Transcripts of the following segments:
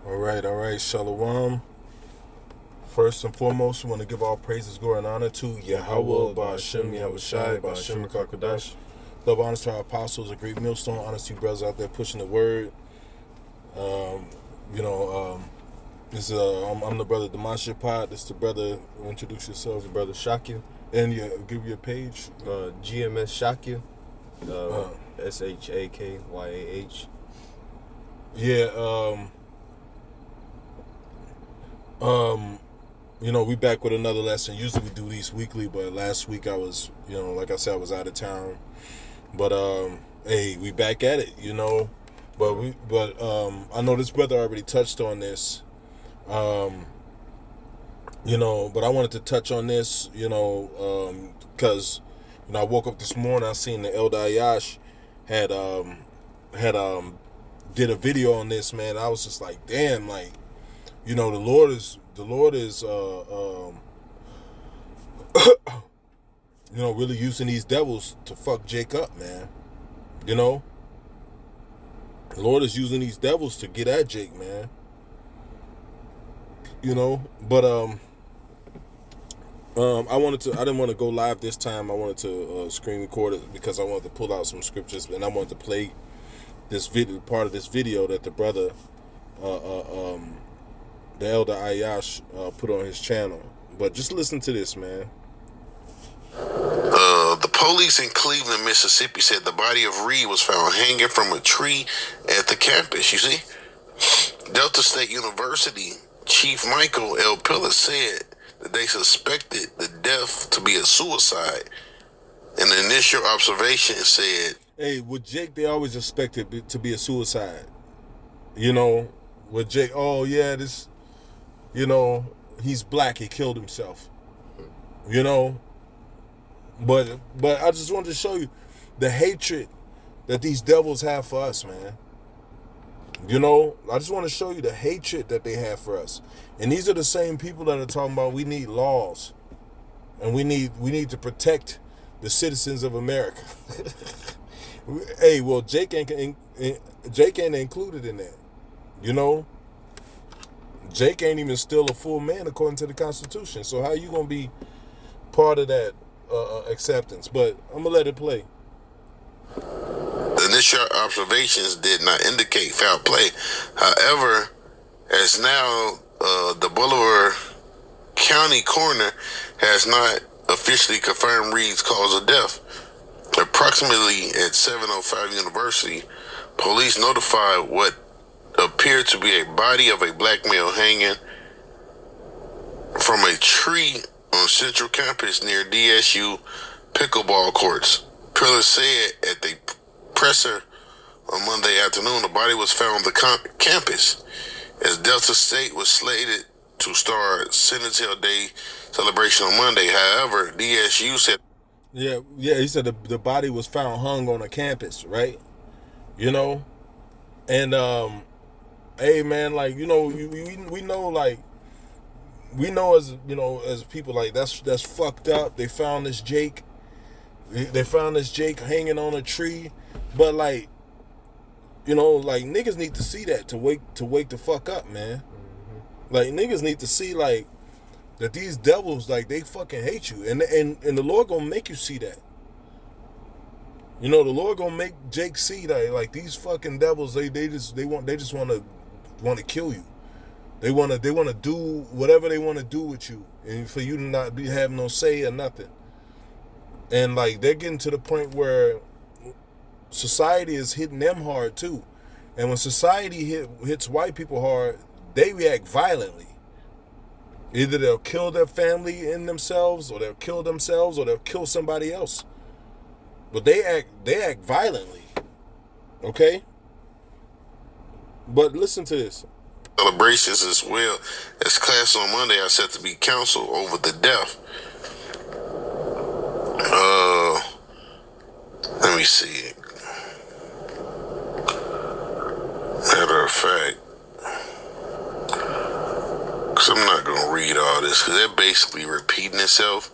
All right, Shalom. First and foremost, we want to give all praises, glory, and honor to Yahweh, Ba'Hashem, Yahushai, Ba'Hashem, Kakadash. Love, honor to our apostles, a great millstone, honor to you brothers out there pushing the word. This I'm the brother Demasha Pod. This is the brother, introduce yourselves, the brother Shakya. And give your page. GMS Shakya. SHAKYAH. Yeah, we back with another lesson. Usually we do these weekly, but last week I was, like I said, I was out of town. But hey, we back at it, But I know this brother already touched on this. But I wanted to touch on this, because I woke up this morning, I seen the NlGGAS had did a video on this, man. I was just like, damn, like, the Lord is really using these devils to fuck Jake up, man. The Lord is using these devils to get at Jake, man. But I didn't want to go live this time. I wanted to screen record it because I wanted to pull out some scriptures, and I wanted to play this video, part of this video that the brother the elder Ayash put on his channel. But just listen to this, man. The police in Cleveland, Mississippi said the body of Reed was found hanging from a tree at the campus, you see? Delta State University Chief Michael L. Pillar said that they suspected the death to be a suicide. And the initial observation said, hey, with Jake, they always expected it to be a suicide. With Jake, oh yeah, this, he's black, he killed himself. But I just wanted to show you the hatred that these devils have for us, man. I just want to show you the hatred that they have for us. And these are the same people that are talking about we need laws. And we need to protect the citizens of America. Hey, well, Jake ain't included in that. Jake ain't even still a full man according to the Constitution. So how you gonna be part of that acceptance? But I'm gonna let it play. the initial observations did not indicate foul play. However, as now the Boulevard County coroner has not officially confirmed Reed's cause of death. Approximately at 7:05 University, police notified what appeared to be a body of a black male hanging from a tree on Central Campus near DSU pickleball courts. Pillar said at the presser on Monday afternoon the body was found on the campus as Delta State was slated to start Sentinel Day celebration on Monday. However, DSU said, Yeah, he said the body was found hung on a campus, right? And hey man, like we know, like we know as as people, like that's fucked up. They found this Jake. They found this Jake hanging on a tree, but like like niggas need to see that to wake the fuck up, man. Like niggas need to see like that these devils, like, they fucking hate you, and the Lord gonna make you see that. The Lord gonna make Jake see that, like, these fucking devils, they just want to kill you. They want to do whatever they want to do with you, and for you to not have no say or nothing. And like they're getting to the point where society is hitting them hard too, and when society hits white people hard, they react violently. Either they'll kill their family in themselves, or they'll kill themselves, or they'll kill somebody else. But they act violently. Okay? But listen to this. celebrations as well as class on Monday are set to be canceled over the death. Let me see. Matter of fact, because I'm not going to read all this because they're basically repeating itself.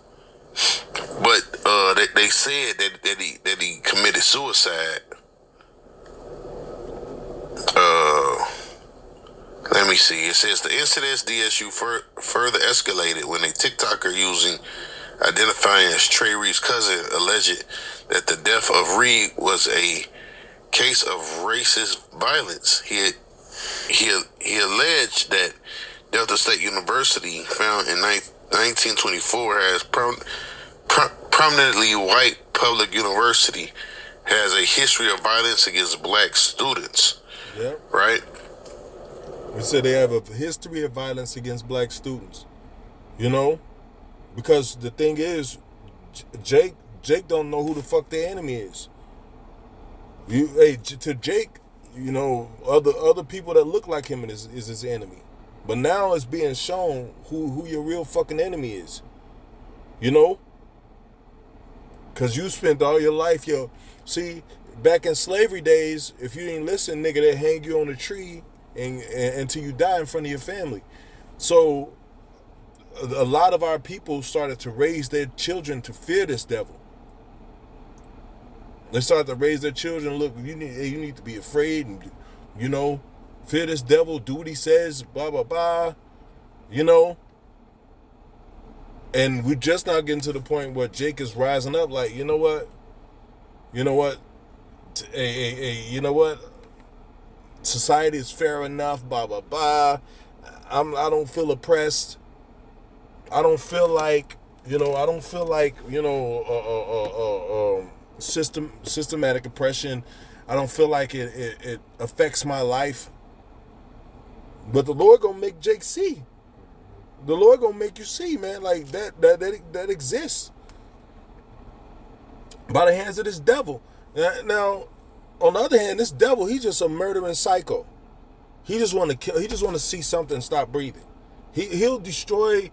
But they said that he committed suicide. Let me see. It says the incident's DSU further escalated when a TikToker using identifying as Trey Reed's cousin alleged that the death of Reed was a case of racist violence. He alleged that Delta State University, found in 1924 as prominently white public university, has a history of violence against black students. Yep. Right? We said they have a history of violence against black students. You know? Because the thing is, Jake don't know who the fuck the enemy is. To Jake, you know, other people that look like him is his enemy. But now it's being shown who your real fucking enemy is. You know? Because you spent all your life, see, back in slavery days, if you didn't listen, nigga, they hang you on a tree and until you die in front of your family. So a lot of our people started to raise their children to fear this devil. They started to raise their children. Look, you need to be afraid, and you know, fear this devil. Do what he says. Blah blah blah. You know. And we're just now getting to the point where Jake is rising up. Like, you know what? You know what? You know what? Society is fair enough. Blah blah blah. I don't feel oppressed. I don't feel like, you know, systematic oppression. I don't feel like it affects my life. But the Lord gonna make Jake see. The Lord gonna make you see, man, like that exists by the hands of this devil. Now, on the other hand, this devil, he's just a murdering psycho. He just want to kill. He just want to see something stop breathing. He'll destroy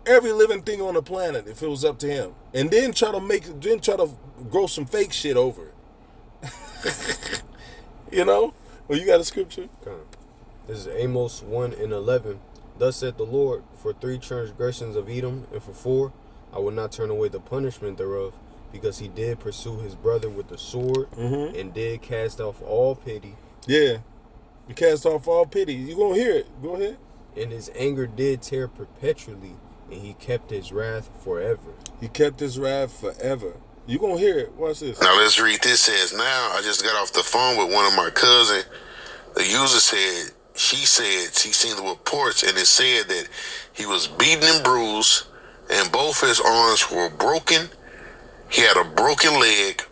every living thing on the planet if it was up to him, and then try to grow some fake shit over it. You know? Well, you got a scripture? This is Amos 1:11. Thus saith the Lord, for 3 transgressions of Edom, and for 4, I will not turn away the punishment thereof, because he did pursue his brother with the sword, and did cast off all pity. Yeah, you cast off all pity. You gonna hear it? Go ahead. And his anger did tear perpetually, and he kept his wrath forever. He kept his wrath forever. You gonna hear it? Watch this. Now let's read this. It says, now I just got off the phone with one of my cousins. The user said, she seen the reports, and it said that he was beaten and bruised, and both his arms were broken. He had a broken leg.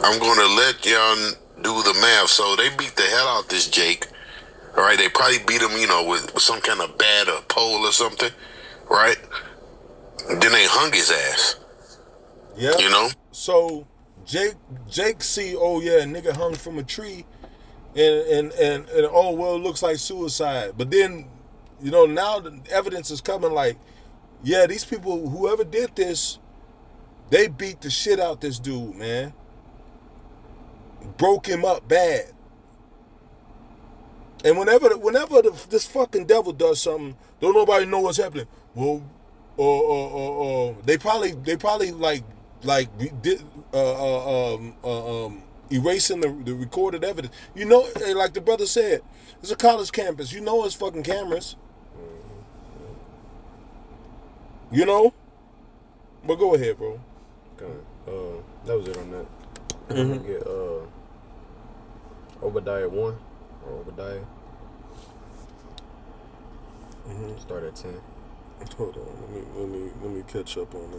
I'm going to let y'all do the math. So they beat the hell out this Jake. All right, they probably beat him, you know, with some kind of bat or pole or something, right? Then they hung his ass. Yeah. You know? So Jake see, oh yeah, nigga hung from a tree, and oh well, it looks like suicide. But then, you know, now the evidence is coming like, yeah, these people, whoever did this, they beat the shit out this dude, man. Broke him up bad. And whenever this fucking devil does something, don't nobody know what's happening. Well, they probably like erasing the recorded evidence. You know, like the brother said, it's a college campus. You know, it's fucking cameras. You know. But go ahead, bro. That was it on that. Get Obadiah 1 or Obadiah. Start at 10. Hold on, let me catch up on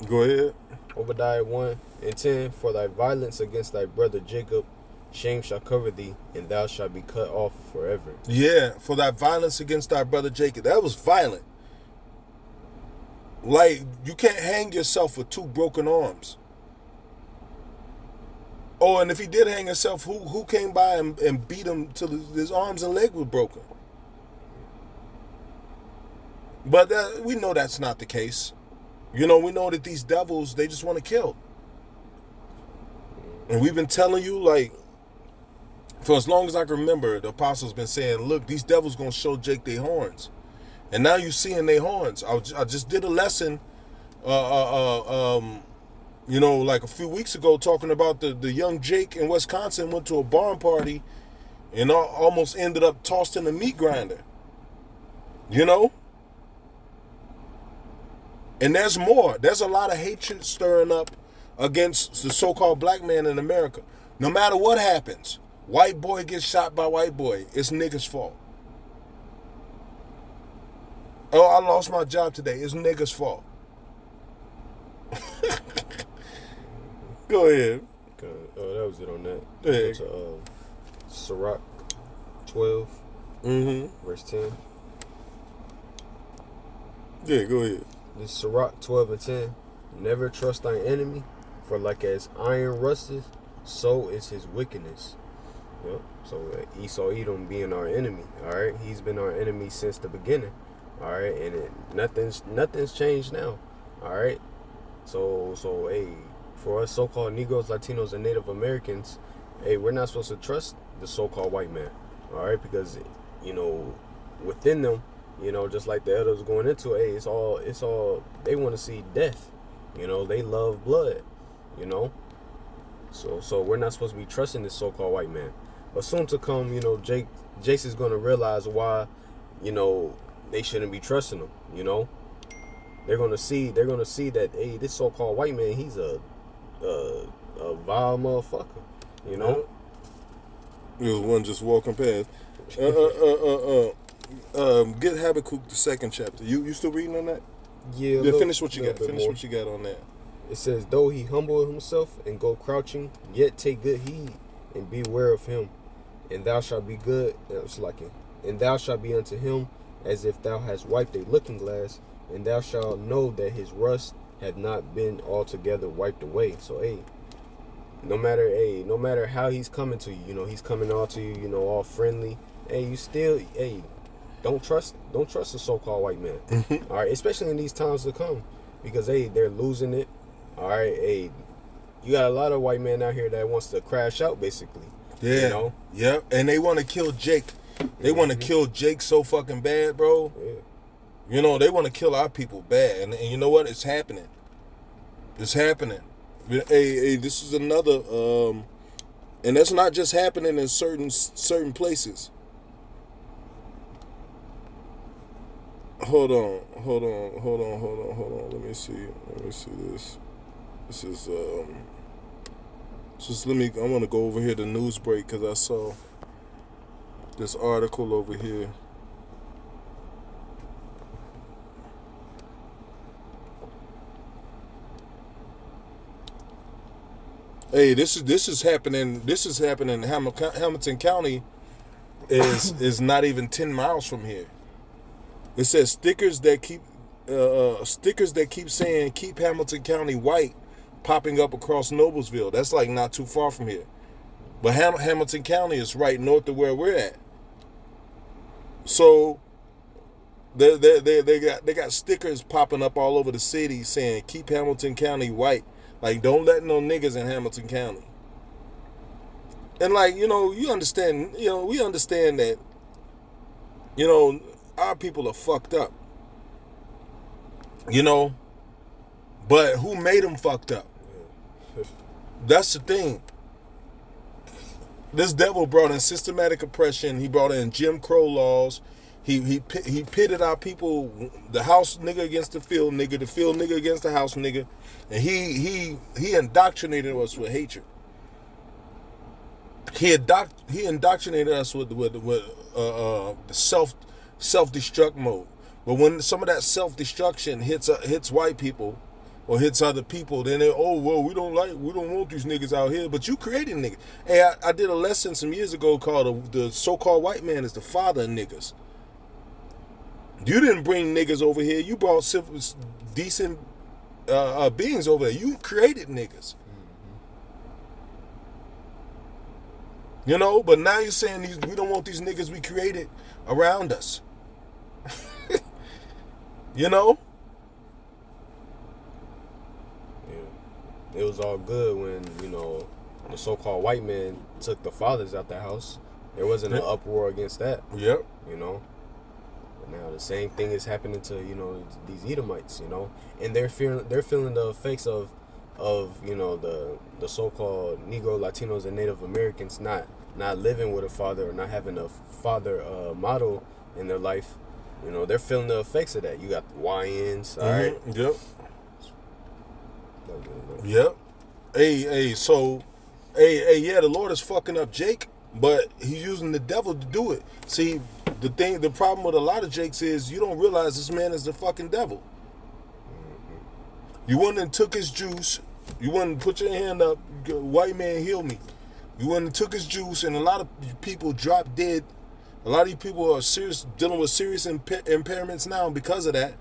that. Go ahead. Obadiah 1:10. For thy violence against thy brother Jacob, shame shall cover thee, and thou shalt be cut off forever. Yeah, for thy violence against thy brother Jacob. That was violent. Like, you can't hang yourself with 2 broken arms. Oh, and if he did hang himself, who came by and beat him till his arms and leg were broken? But we know that's not the case. You know, we know that these devils, they just want to kill. And we've been telling you, like, for as long as I can remember, the apostles been saying, look, these devils going to show Jake their horns. And now you're seeing their horns. I just did a lesson You know, like a few weeks ago, talking about the young Jake in Wisconsin went to a barn party and almost ended up tossed in a meat grinder. You know? And there's more. There's a lot of hatred stirring up against the so-called black man in America. No matter what happens, white boy gets shot by white boy. It's niggas' fault. Oh, I lost my job today. It's niggas' fault. Go ahead. Oh, that was it on that. Yeah. Go to Sirach 12, verse 10. Yeah, go ahead. This Sirach 12 and 10. Never trust thine enemy, for like as iron rusteth, so is his wickedness. Yep. So Esau Edom being our enemy. All right, he's been our enemy since the beginning. All right, and nothing's changed now. All right. So hey, for us so-called Negroes, Latinos, and Native Americans, hey, we're not supposed to trust the so-called white man. All right, because within them, just like the elders going into, hey, it's all they want to see death. They love blood. So we're not supposed to be trusting this so-called white man. But soon to come, Jace is gonna realize why, they shouldn't be trusting him. They're gonna see that, hey, this so-called white man, he's a vile motherfucker. There was one just walking past. Get Habakkuk the 2nd chapter. You still reading on that? Yeah. Finish what you got. Finish what you got on that. It says, though he humble himself and go crouching, yet take good heed and beware of him, and thou shalt be good. And thou shalt be unto him as if thou hast wiped a looking glass, and thou shalt know that his rust had not been altogether wiped away. So no matter how he's coming to you, he's coming all to you, all friendly. Hey, you still, don't trust the so-called white man. All right, especially in these times to come, because they're losing it. All right, you got a lot of white men out here that wants to crash out, basically. Yeah. Yep. And they want to kill Jake. They want to kill Jake so fucking bad, bro. Yeah. They want to kill our people bad, and you know what? It's happening. It's happening. Hey, this is another, and that's not just happening in certain places. Hold on. Let me see this. This is I want to go over here to Newsbreak because I saw this article over here. Hey, this is happening. This is happening in Hamilton County. Is not even 10 miles from here. It says stickers that keep saying "Keep Hamilton County White" popping up across Noblesville. That's like not too far from here. But Hamilton County is right north of where we're at. So they got stickers popping up all over the city saying "Keep Hamilton County White." Like, don't let no niggas in Hamilton County. And like, you understand, we understand that, our people are fucked up. But who made them fucked up? That's the thing. This devil brought in systematic oppression. He brought in Jim Crow laws. He pitted our people, the house nigga against the field nigga against the house nigga, and he indoctrinated us with hatred. He indoctrinated us with the self-destruct mode. But when some of that self-destruction hits white people or hits other people, then we don't want these niggas out here. But you created niggas. Hey, I did a lesson some years ago called the so-called white man is the father of niggas. You didn't bring niggas over here. You brought decent beings over there. You created niggas. But now you're saying we don't want these niggas we created around us. Yeah. It was all good when, the so-called white man took the fathers out the house. There wasn't an uproar against that. Yep. But now the same thing is happening to, these Edomites, and they're feeling the effects of of, you know, the so-called Negro, Latinos, and Native Americans not living with a father or not having a father model in their life. You know, they're feeling the effects of that. You got the YNs, all right? Yep. Yep. So, yeah, the Lord is fucking up Jake, but he's using the devil to do it. See, the problem with a lot of Jakes is you don't realize this man is the fucking devil. You went and took his juice. You went and put your hand up, white man, heal me. You went and took his juice, and a lot of people dropped dead. A lot of you people are dealing with serious impairments now because of that.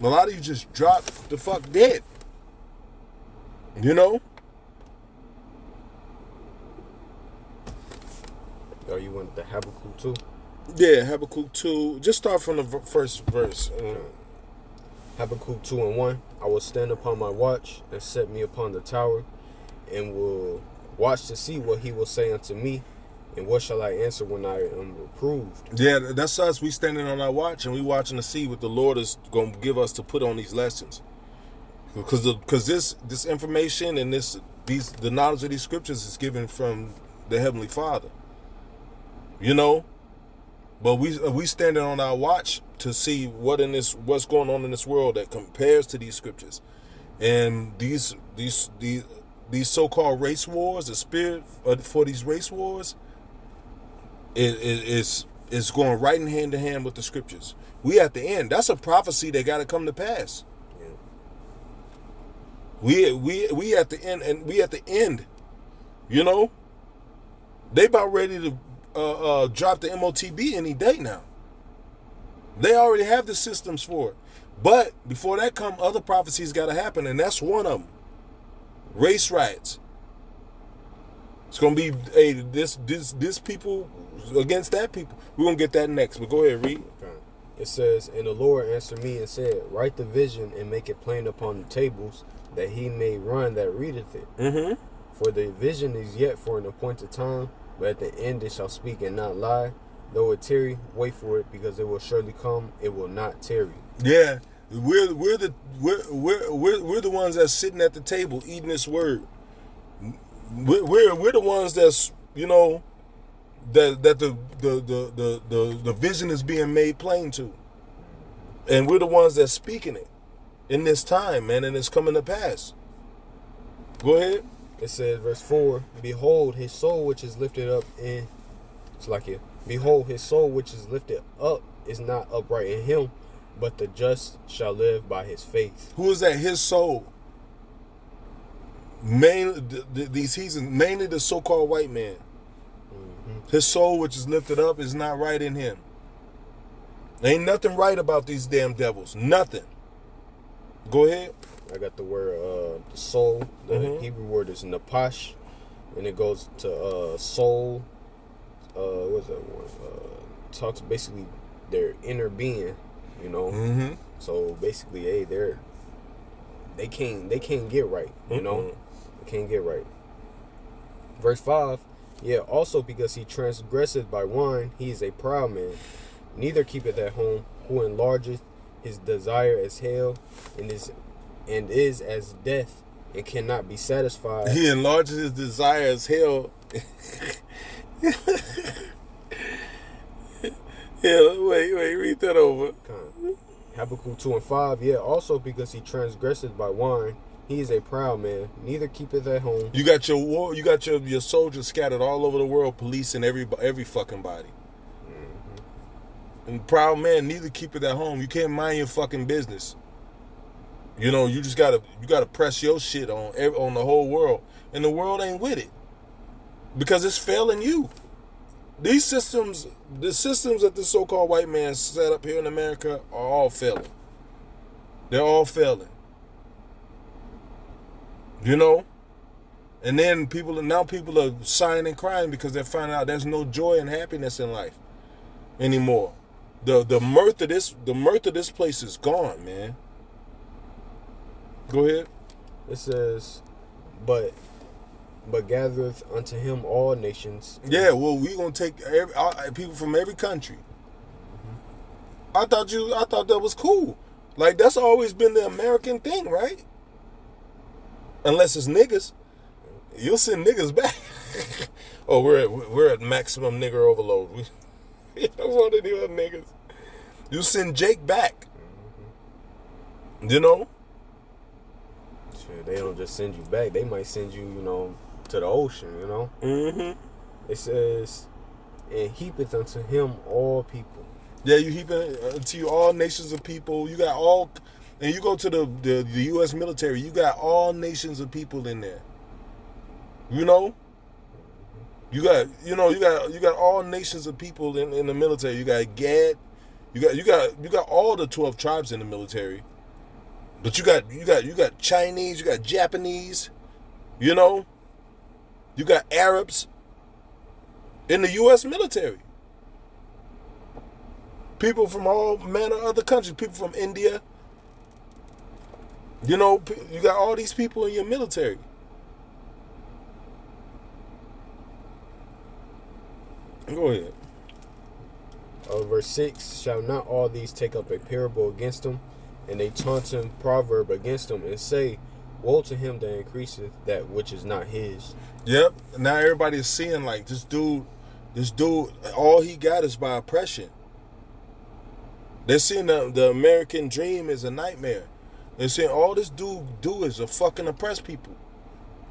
A lot of you just dropped the fuck dead. You know? Oh, you went to Habakkuk 2? Yeah, Habakkuk 2. Just start from the first verse. Habakkuk 2:1. I will stand upon my watch and set me upon the tower, and will watch to see what he will say unto me, and what shall I answer when I am reproved. Yeah, that's us. We standing on our watch, and we watching to see what the Lord is going to give us to put on these lessons. Because this information and the knowledge of these scriptures is given from the Heavenly Father. You know? But we standing on our watch to see what's going on in this world that compares to these scriptures. And these so-called race wars, the spirit for these race wars, is going right in hand to hand with the scriptures. We at the end. That's a prophecy that got to come to pass. Yeah. We at the end, and we at the end. You know, they about ready to drop the MOTB any day now. They already have the systems for it. But before that come, other prophecies got to happen, and that's one of them. Race riots. It's going to be this people against that people. We're going to get that next, but go ahead, read. Okay. It says, and the Lord answered me and said, write the vision and make it plain upon the tables, that he may run that readeth it. Mm-hmm. For the vision is yet for an appointed time, but at the end it shall speak and not lie. Though it tarry, wait for it, because it will surely come. It will not tarry. Yeah, we're the ones that's sitting at the table eating this word. We're the ones that's, you know, that the vision is being made plain to, and we're the ones that's speaking it in this time, man, and it's coming to pass. Go ahead. It says, verse 4, behold, his soul which is lifted up behold, his soul which is lifted up is not upright in him, but the just shall live by his faith. Who is that? His soul. Mainly these heathens, mainly the so-called white man. Mm-hmm. His soul which is lifted up is not right in him. Ain't nothing right about these damn devils. Nothing. Go ahead. I got the word the soul. The Hebrew word is napash, and it goes to soul. What's that one? Talks basically their inner being, you know. Mm-hmm. So basically, hey, they can't get right, you know. They can't get right. Verse 5. Yeah, also because he transgresseth by wine, he is a proud man. Neither keepeth at home, who enlargeth his desire as hell, and is as death, and cannot be satisfied. He enlarges his desire as hell. Yeah, wait, read that over. Habakkuk 2:5. Yeah, also because he transgresseth by wine, he is a proud man, neither keepeth at home. You got your soldiers scattered all over the world, policing every fucking body. Mm-hmm. And proud man, neither keepeth at home. You can't mind your fucking business. You know, you gotta press your shit on the whole world, and the world ain't with it because it's failing you. These systems, the systems that the so-called white man set up here in America are all failing. They're all failing. You know? And then people are sighing and crying because they're finding out there's no joy and happiness in life anymore. The mirth of this place is gone, man. Go ahead. It says, but gathereth unto him all nations. Yeah, well, we gonna take people from every country. Mm-hmm. I thought that was cool. Like, that's always been the American thing, right? Unless it's niggas. You'll send niggas back. Oh, we're at maximum nigger overload. We don't want any other niggas. You send Jake back. You know? Sure, they don't just send you back. They might send you, to the ocean, Mm-hmm. It says, and heapeth unto him all people. Yeah, you heap it to you all nations of people. You got all, and you go to the U.S. military. You got all nations of people in there. You know, you got all nations of people in the military. You got Gad, you got all the 12 tribes in the military. But you got Chinese, you got Japanese, you got Arabs in the U.S. military. People from all manner of other countries. People from India. You got all these people in your military. Go ahead. Verse 6, shall not all these take up a parable against him, and a taunting proverb against him, and say, woe to him that increaseth that which is not his. Yep. Now everybody is seeing like this dude, all he got is by oppression. They're seeing the American dream is a nightmare. They're saying all this dude do is a fucking oppress people.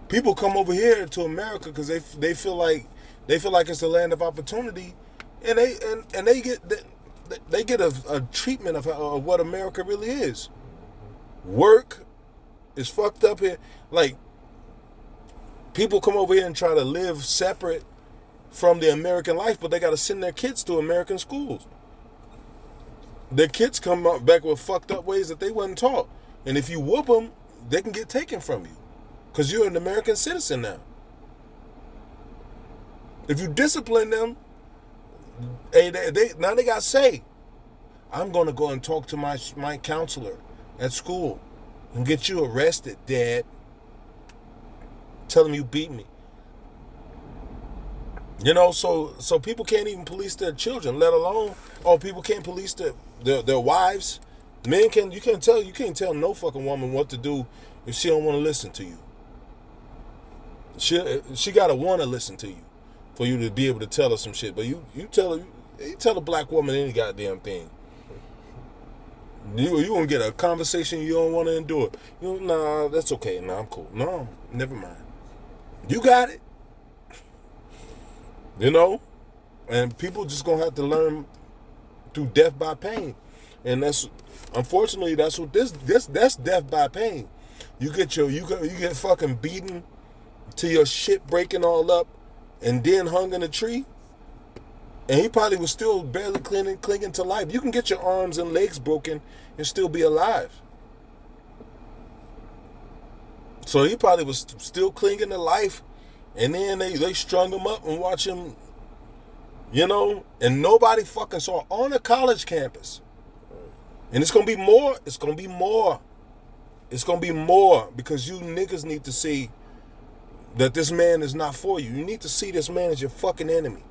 People come over here to America because they feel like it's the land of opportunity, and they get a treatment of what America really is. Work is fucked up here. Like people come over here and try to live separate from the American life, but they got to send their kids to American schools. Their kids come up back with fucked up ways that they wasn't taught. And if you whoop them, they can get taken from you. Because you're an American citizen now. If you discipline them, hey, now they got to say, I'm going to go and talk to my counselor at school and get you arrested, Dad. Tell him you beat me. So people can't even police their children, let alone, people can't police their wives. Men you can't tell no fucking woman what to do if she don't want to listen to you. She gotta want to listen to you for you to be able to tell her some shit. But you tell a black woman any goddamn thing. You gonna get a conversation you don't want to endure. Nah, that's okay. Nah, I'm cool. No, never mind. You got it. And people just gonna have to learn through death by pain, and unfortunately that's what that's death by pain. You get fucking beaten till your shit breaking all up, and then hung in a tree, and he probably was still barely clinging to life. You can get your arms and legs broken and still be alive. So he probably was still clinging to life. And then they strung him up and watch him, and nobody fucking saw on a college campus. And it's going to be more. It's going to be more. It's going to be more because you niggas need to see that this man is not for you. You need to see this man as your fucking enemy.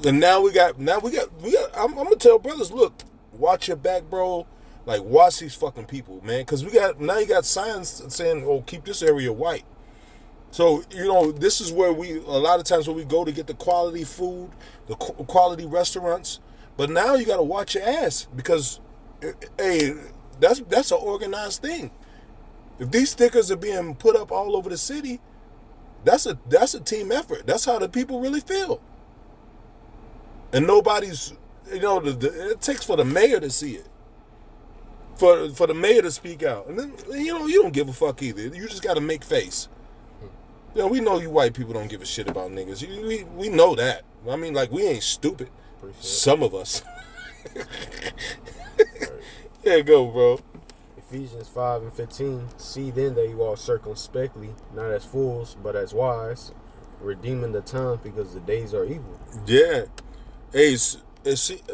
And now we got, I'm going to tell brothers, look, watch your back, bro. Like, watch these fucking people, man. Because now you got signs saying, oh, keep this area white. So, this is where a lot of times when we go to get the quality food, the quality restaurants. But now you got to watch your ass because, hey, that's an organized thing. If these stickers are being put up all over the city, that's a team effort. That's how the people really feel. And nobody's, it takes for the mayor to see it. For the mayor to speak out. And then, you don't give a fuck either. You just got to make face. We know you white people don't give a shit about niggas. We know that. I mean, like, we ain't stupid. Appreciate Some of us. Yeah, go, bro. Ephesians 5:15. See then that you all circumspectly, not as fools, but as wise, redeeming the time because the days are evil. Yeah. Hey,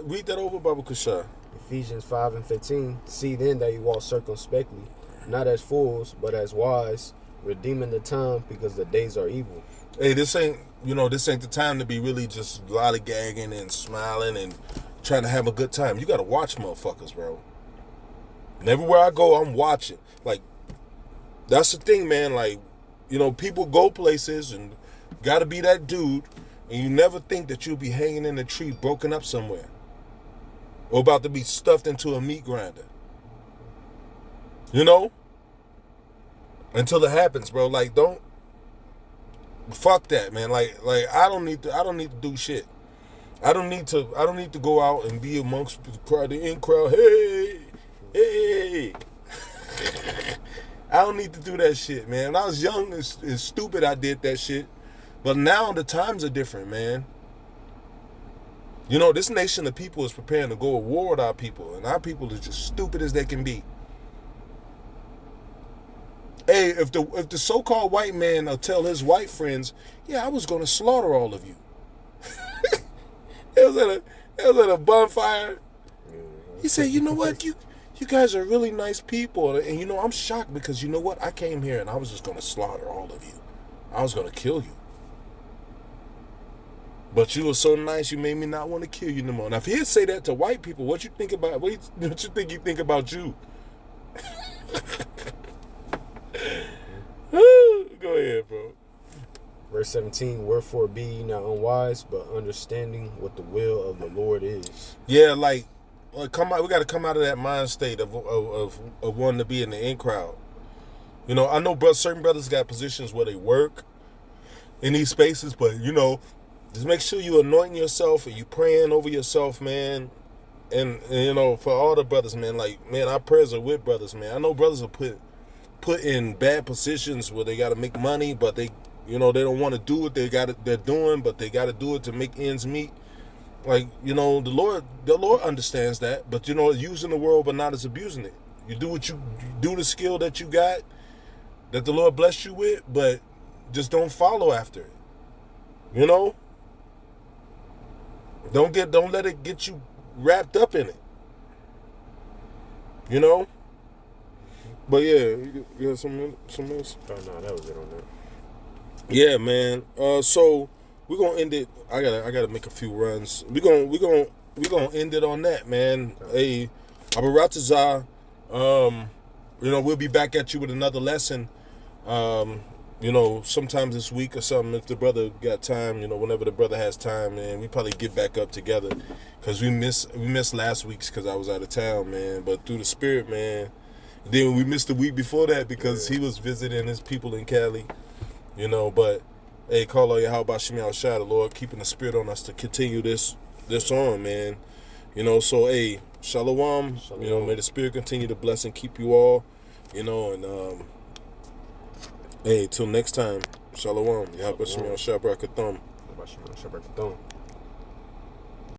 read that over, Baba Kushar. Ephesians 5:15. See then that you walk circumspectly, not as fools, but as wise, redeeming the time because the days are evil. Hey, this ain't the time to be really just lollygagging and smiling and trying to have a good time. You gotta watch motherfuckers, bro. And everywhere I go, I'm watching. Like, that's the thing, man. Like, you know, people go places and got to be that dude, and you never think that you'll be hanging in a tree broken up somewhere or about to be stuffed into a meat grinder. You know? Until it happens, bro. Like, don't fuck that, man. Like I don't need to do shit. I don't need to go out and be amongst the crowd, the in crowd. Hey. I don't need to do that shit, man. When I was young and stupid, I did that shit. But now the times are different, man. You know, this nation of people is preparing to go to war with our people, and our people are just stupid as they can be. Hey, if the so-called white man will tell his white friends, yeah, I was going to slaughter all of you. It was at a bonfire. He said, you know what, you guys are really nice people, and you know, I'm shocked because you know what, I came here and I was just going to slaughter all of you. I was going to kill you. But you were so nice, you made me not want to kill you no more. Now, if he'd say that to white people, what you think about? What you think he think about you? Go ahead, bro. Verse 17, wherefore be ye not unwise, but understanding what the will of the Lord is. Yeah, like come out. We got to come out of that mind state of wanting to be in the in crowd. You know, I know certain brothers got positions where they work in these spaces, but you know, just make sure you anointing yourself and you praying over yourself, man. And you know, for all the brothers, man, like, man, our prayers are with brothers, man. I know brothers are put in bad positions where they got to make money, but they, you know, they don't want to do what they're doing, but they got to do it to make ends meet. Like, you know, the Lord understands that, but you know, using the world but not as abusing it. You do the skill that you got, that the Lord blessed you with, but just don't follow after it. You know? Don't let it get you wrapped up in it. You know? But yeah, you got some else? Oh no, that was it on that. Yeah, man. So we're gonna end it. I gotta make a few runs. We're gonna end it on that, man. Hey, Abaratazah, you know, we'll be back at you with another lesson. You know, sometimes this week or something, if the brother got time, you know, whenever the brother has time, man, we probably get back up together. Cause we missed last week's cause I was out of town, man. But through the Spirit, man. Then we missed the week before that because he was visiting his people in Cali, you know. But hey, call all your how about Shemi Al-Shai, the Lord keeping the Spirit on us to continue this on, man. You know, so hey, Shalom. You know, may the Spirit continue to bless and keep you all, you know, and hey, till next time, Shalom. How about Shemi Al-Shai, Barakathum.